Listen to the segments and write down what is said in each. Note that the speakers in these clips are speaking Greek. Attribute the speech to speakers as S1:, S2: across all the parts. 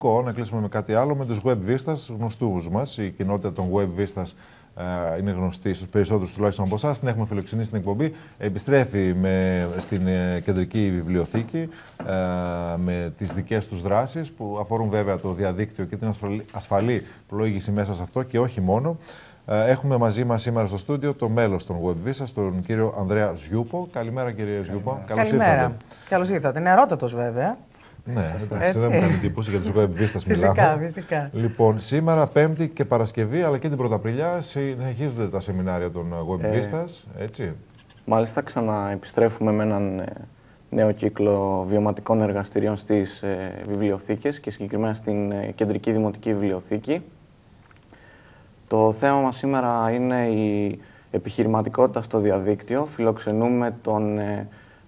S1: Να κλείσουμε με κάτι άλλο, με τους Web Vistas, γνωστούς μας. Η κοινότητα των Web Vistas είναι γνωστή στους περισσότερους τουλάχιστον από εσάς. Την έχουμε φιλοξενήσει στην εκπομπή. Επιστρέφει στην κεντρική βιβλιοθήκη με τις δικές τους δράσεις που αφορούν βέβαια το διαδίκτυο και την ασφαλή πλοήγηση μέσα σε αυτό και όχι μόνο. Έχουμε μαζί μας σήμερα στο στούντιο το μέλος των Web Vistas, τον κύριο Ανδρέα Ζιούπο. Καλημέρα κύριε Ζιούπο.
S2: Καλώς ήρθατε. Καλώς ήρθατε. Νεαρότατος βέβαια.
S1: Ναι, εντάξει, δεν μου κάνει εντύπωση για τους Web Vistas μιλάμε.
S2: Φυσικά.
S1: Λοιπόν, σήμερα Πέμπτη και Παρασκευή, αλλά και την Πρωταπριλιά, συνεχίζονται τα σεμινάρια των Web Vistas, έτσι.
S3: Μάλιστα, ξαναεπιστρέφουμε με έναν νέο κύκλο βιωματικών εργαστηρίων στις βιβλιοθήκες και συγκεκριμένα στην Κεντρική Δημοτική Βιβλιοθήκη. Το θέμα μας σήμερα είναι η επιχειρηματικότητα στο διαδίκτυο. Φιλοξενούμε τον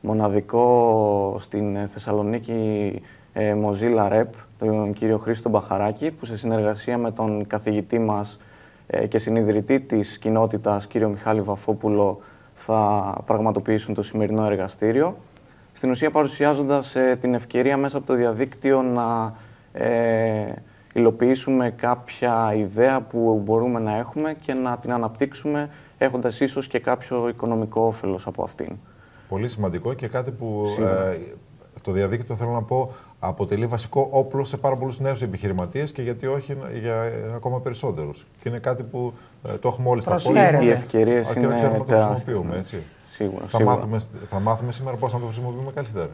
S3: μοναδικό στην Θεσσαλονίκη Mozilla Rep, τον κύριο Χρήστο Μπαχαράκη, που σε συνεργασία με τον καθηγητή μας και συνιδρυτή της κοινότητας, κύριο Μιχάλη Βαφόπουλο, θα πραγματοποιήσουν το σημερινό εργαστήριο. Στην ουσία παρουσιάζοντας την ευκαιρία μέσα από το διαδίκτυο να υλοποιήσουμε κάποια ιδέα που μπορούμε να έχουμε και να την αναπτύξουμε έχοντας ίσως και κάποιο οικονομικό όφελος από αυτήν.
S1: Πολύ σημαντικό και κάτι που το διαδίκτυο, θέλω να πω, αποτελεί βασικό όπλο σε πάρα πολλούς νέους επιχειρηματίες και γιατί όχι για ακόμα περισσότερους. Και είναι κάτι που το έχουμε όλοι στα πόδια.
S3: Οι ευκαιρίες είναι
S1: ξέρουμε να το χρησιμοποιούμε, έτσι.
S3: Σίγουρα.
S1: Θα μάθουμε σήμερα πώς να το χρησιμοποιούμε καλύτερα.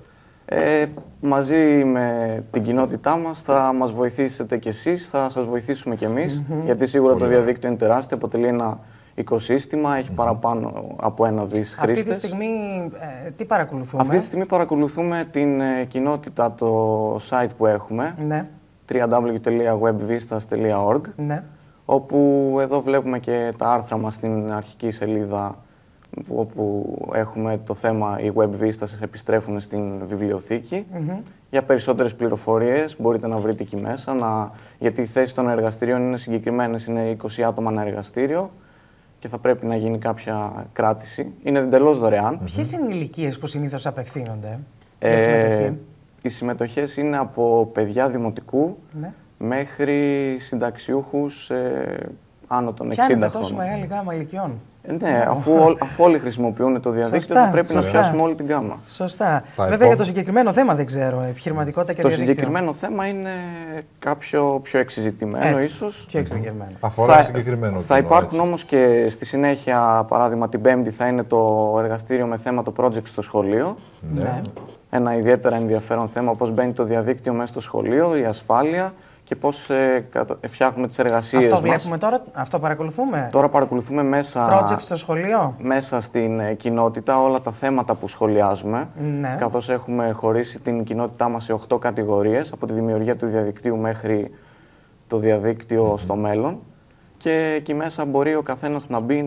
S3: Μαζί με την κοινότητά μας θα μας βοηθήσετε κι εσείς, θα σας βοηθήσουμε κι εμείς, γιατί σίγουρα το διαδίκτυο είναι τεράστιο, αποτελεί ένα οικοσύστημα, έχει παραπάνω από 1 δις χρήστες.
S2: Αυτή τη στιγμή τι παρακολουθούμε?
S3: Αυτή τη στιγμή παρακολουθούμε την κοινότητα, το site που έχουμε,
S2: ναι.
S3: www.webvistas.org,
S2: ναι.
S3: όπου εδώ βλέπουμε και τα άρθρα μας στην αρχική σελίδα, όπου έχουμε το θέμα οι Web Vistas επιστρέφουν στην βιβλιοθήκη. Για περισσότερες πληροφορίες μπορείτε να βρείτε εκεί μέσα, γιατί οι θέσεις των εργαστηρίων είναι συγκεκριμένες, είναι 20 άτομα ένα εργαστήριο και θα πρέπει να γίνει κάποια κράτηση. Είναι εντελώς δωρεάν.
S2: Ποιες είναι οι ηλικίες που συνήθως απευθύνονται για συμμετοχή?
S3: Οι συμμετοχές είναι από παιδιά δημοτικού μέχρι συνταξιούχους άνω των 60 χρόνων.
S2: Πιάνετε τόσο μεγάλη γάμα ηλικιών?
S3: Ναι, αφού όλοι χρησιμοποιούν το διαδίκτυο, θα πρέπει να πιάσουμε όλη την γάμα.
S2: Σωστά. Βέβαια για το συγκεκριμένο θέμα δεν ξέρω, επιχειρηματικότητα και διαδίκτυο.
S3: Το συγκεκριμένο θέμα είναι κάποιο πιο εξειζητημένο ίσως.
S2: Πιο εξειδικευμένο.
S1: Αφορά συγκεκριμένο.
S3: Θα υπάρχουν όμως και στη συνέχεια, παράδειγμα την Πέμπτη θα είναι το εργαστήριο με θέμα το project στο σχολείο.
S2: Ναι.
S3: Ένα ιδιαίτερα ενδιαφέρον θέμα, πώς μπαίνει το διαδίκτυο μέσα στο σχολείο, η ασφάλεια και πώς φτιάχνουμε τις εργασίες
S2: μας. Αυτό βλέπουμε τώρα, αυτό παρακολουθούμε.
S3: Τώρα παρακολουθούμε μέσα,
S2: project στο σχολείο.
S3: Μέσα στην κοινότητα όλα τα θέματα που σχολιάζουμε, καθώς έχουμε χωρίσει την κοινότητά μας σε 8 κατηγορίες, από τη δημιουργία του διαδικτύου μέχρι το διαδίκτυο στο μέλλον. Και εκεί μέσα μπορεί ο καθένας να μπει,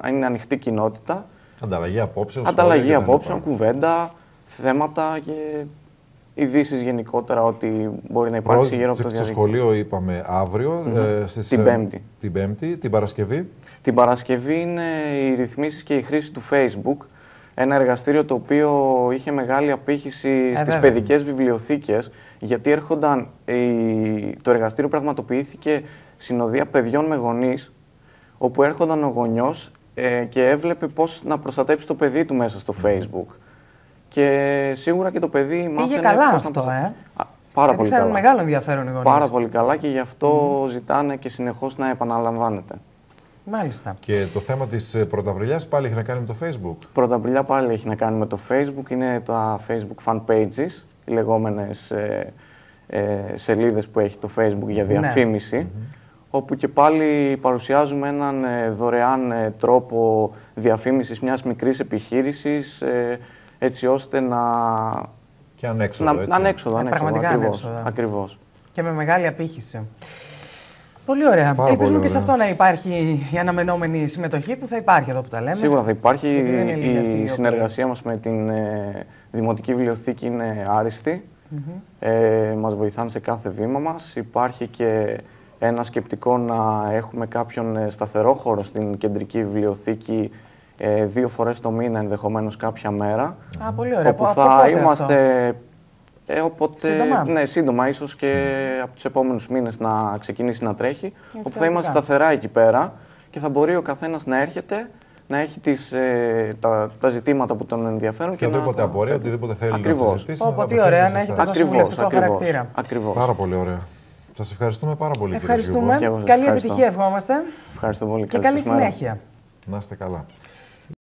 S3: είναι ανοιχτή κοινότητα.
S1: Ανταλλαγή απόψεων,
S3: κουβέντα, θέματα και ειδήσεις γενικότερα, ότι μπορεί να υπάρξει γύρω από το διαδίκτυο.
S1: Στο σχολείο είπαμε αύριο, την Πέμπτη, την Παρασκευή.
S3: Την Παρασκευή είναι οι ρυθμίσεις και η χρήση του Facebook. Ένα εργαστήριο το οποίο είχε μεγάλη απήχηση στις παιδικές βιβλιοθήκες, γιατί το εργαστήριο πραγματοποιήθηκε συνοδεία παιδιών με γονείς, όπου έρχονταν ο γονιός και έβλεπε πώς να προστατέψει το παιδί του μέσα στο Facebook. Και σίγουρα και το παιδί μάθαινε.
S2: Πήγε καλά αυτό,
S3: Πάρα πολύ καλά.
S2: Μεγάλο ενδιαφέρον οι γονείς.
S3: Πάρα πολύ καλά και γι' αυτό ζητάνε και συνεχώς να επαναλαμβάνεται.
S2: Μάλιστα.
S1: Και το θέμα της Πρωταπριλιάς πάλι έχει να κάνει με το Facebook.
S3: Πρωταπριλιά πάλι έχει να κάνει με το Facebook. Είναι τα Facebook fan pages, οι λεγόμενες σελίδες που έχει το Facebook για διαφήμιση. Όπου και πάλι παρουσιάζουμε έναν δωρεάν τρόπο διαφήμισης μιας μικρής επιχείρησης, έτσι ώστε να...
S1: Και ανέξοδο, έτσι.
S3: Ανέξοδο,
S2: ακριβώς. Και με μεγάλη απήχηση. Πολύ ωραία. Ελπίζουμε και σε αυτό να υπάρχει η αναμενόμενη συμμετοχή που θα υπάρχει εδώ που τα λέμε.
S3: Σίγουρα θα υπάρχει. Η συνεργασία μας με την Δημοτική Βιβλιοθήκη είναι άριστη. Μας βοηθάνε σε κάθε βήμα μας. Υπάρχει και ένα σκεπτικό να έχουμε κάποιον σταθερό χώρο στην Κεντρική Βιβλιοθήκη 2 φορές το μήνα, ενδεχομένως κάποια μέρα.
S2: Πολύ ωραία.
S3: Όπου θα είμαστε Οπότε,
S2: σύντομα.
S3: Ναι, σύντομα, ίσως και από τους επόμενους μήνες να ξεκινήσει να τρέχει. Όπου θα είμαστε σταθερά εκεί πέρα και θα μπορεί ο καθένας να έρχεται, να έχει τα ζητήματα που τον ενδιαφέρουν.
S1: Και οτιδήποτε απορία, οτιδήποτε θέλει να συζητήσει.
S2: Τι ωραία, να έχει τόσο συμβουλευτικό χαρακτήρα.
S3: Ακριβώς.
S1: Πάρα πολύ ωραία. Σας ευχαριστούμε πάρα πολύ,
S2: κύριε Γιώργο. Καλή επιτυχία ευχόμαστε.
S3: Ευχαριστώ πολύ.
S2: Και καλή συνέχεια.
S1: Να είστε καλά.